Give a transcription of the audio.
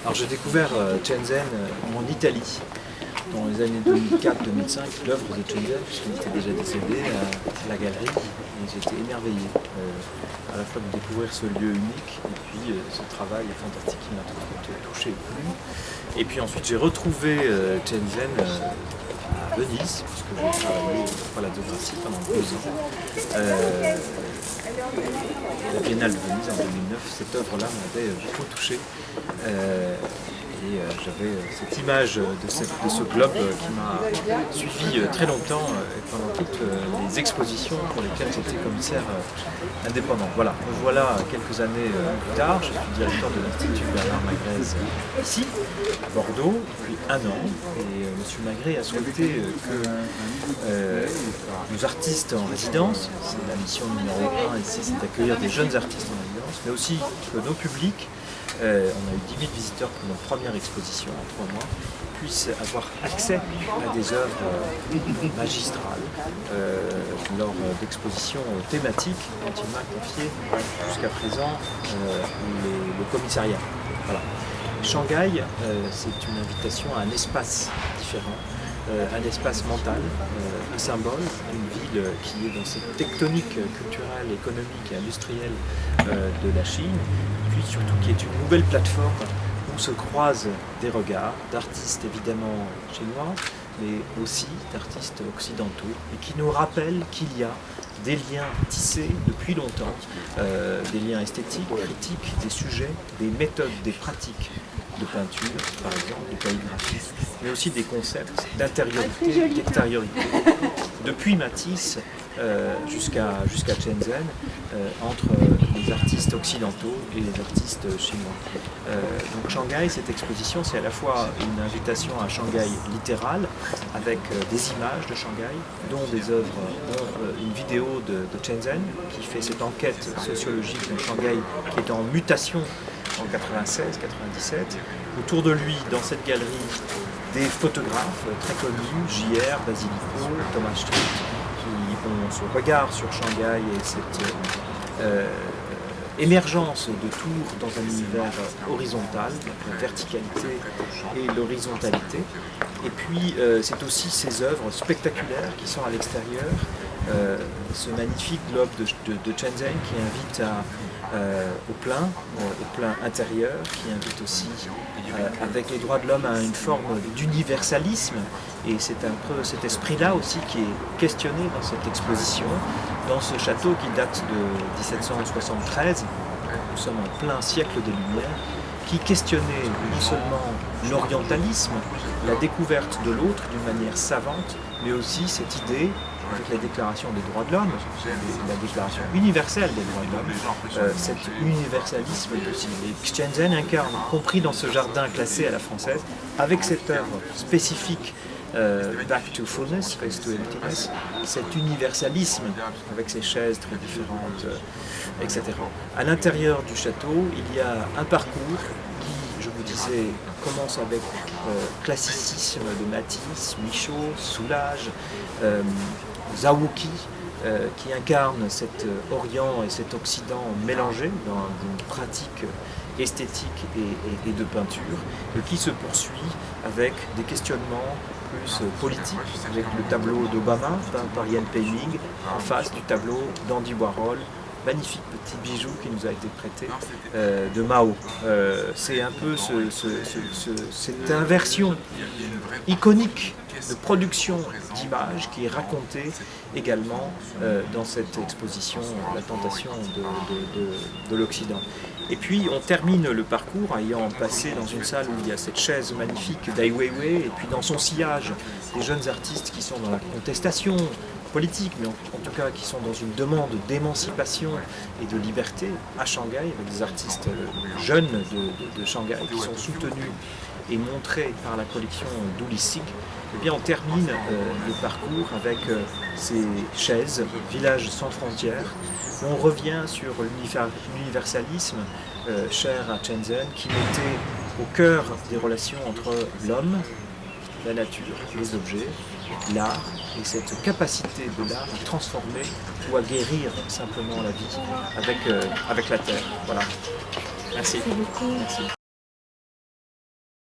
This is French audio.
Alors j'ai découvert Shenzhen en Italie, dans les années 2004-2005, l'œuvre de Shenzhen, puisqu'il était déjà décédé à la galerie, et j'étais émerveillé à la fois de découvrir ce lieu unique, et puis ce travail fantastique qui m'a tout touché et plu. Et puis ensuite j'ai retrouvé Shenzhen à Venise, puisque j'ai travaillé pour la Zographie pendant 2 ans. La Biennale de Venise en 2009, cette œuvre-là m'avait beaucoup touché. J'avais cette image de ce globe qui m'a suivi très longtemps pendant toutes les expositions pour lesquelles j'étais commissaire indépendant. Voilà, me voilà quelques années plus tard, je suis directeur de l'Institut Bernard Magrez ici, à Bordeaux, depuis 1 an. Et M. Magrez a souhaité que nos artistes en résidence, c'est la mission numéro 1 ici, c'est d'accueillir des jeunes artistes en résidence, mais aussi que nos publics, on a eu 10 000 visiteurs pour notre première exposition en 3 mois, puissent avoir accès à des œuvres magistrales lors d'expositions thématiques dont il m'a confié jusqu'à présent le commissariat. Voilà. Shanghai, c'est une invitation à un espace différent, un espace mental, un symbole, une ville qui est dans cette tectonique culturelle, économique et industrielle de la Chine, puis surtout qui est une nouvelle plateforme où se croisent des regards d'artistes évidemment chinois, mais aussi d'artistes occidentaux, et qui nous rappellent qu'il y a des liens tissés depuis longtemps, des liens esthétiques, critiques, des sujets, des méthodes, des pratiques de peinture, par exemple, de calligraphie, mais aussi des concepts d'intériorité, d'extériorité. Depuis Matisse jusqu'à Shenzhen, entre les artistes occidentaux et les artistes chinois. Donc Shanghai, cette exposition, c'est à la fois une invitation à Shanghai littérale, avec des images de Shanghai, dont des œuvres, dont une vidéo de Shenzhen, qui fait cette enquête sociologique de Shanghai, qui est en mutation en 96-97. Autour de lui, dans cette galerie, des photographes très connus, J.R., Basilico, Thomas Street, qui ont ce regard sur Shanghai et cette émergence de tours dans un univers horizontal, la verticalité et l'horizontalité. Et puis c'est aussi ces œuvres spectaculaires qui sont à l'extérieur, ce magnifique globe de Shenzhen qui invite au plein intérieur, qui invite aussi avec les droits de l'homme à une forme d'universalisme, et c'est un peu cet esprit-là aussi qui est questionné dans cette exposition, dans ce château qui date de 1773, nous sommes en plein siècle des Lumières, qui questionnait non seulement l'orientalisme, la découverte de l'autre d'une manière savante, mais aussi cette idée, avec la déclaration des droits de l'homme, la déclaration universelle des droits de l'homme, cet universalisme possible. Et Shenzhen incarne, compris dans ce jardin classé à la française, avec cette œuvre spécifique, Back to Fullness, Face to Emptiness, cet universalisme avec ses chaises très différentes, etc. À l'intérieur du château, il y a un parcours qui, je vous disais, commence avec classicisme de Matisse, Michaud, Soulages, Zawuki, qui incarne cet Orient et cet Occident mélangés dans une pratique esthétique et de peinture, et qui se poursuit avec des questionnements plus politiques, avec le tableau d'Obama, peint par Ian Paiming, en face du tableau d'Andy Warhol, magnifique petit bijou qui nous a été prêté de Mao. C'est un peu cette inversion iconique de production d'images qui est racontée également dans cette exposition La tentation de l'Occident. Et puis on termine le parcours ayant passé dans une salle où il y a cette chaise magnifique d'Ai Weiwei, et puis dans son sillage des jeunes artistes qui sont dans la contestation politique, mais en tout cas qui sont dans une demande d'émancipation et de liberté à Shanghai, avec des artistes jeunes de Shanghai qui sont soutenus et montrés par la collection Doulisig. Eh bien, on termine le parcours avec ces chaises, village sans frontières, où on revient sur l'universalisme cher à Shenzhen, qui mettait au cœur des relations entre l'homme, la nature, les objets, l'art, et cette capacité de l'art à transformer ou à guérir simplement la vie avec la terre. Voilà. Merci. Merci beaucoup. Merci.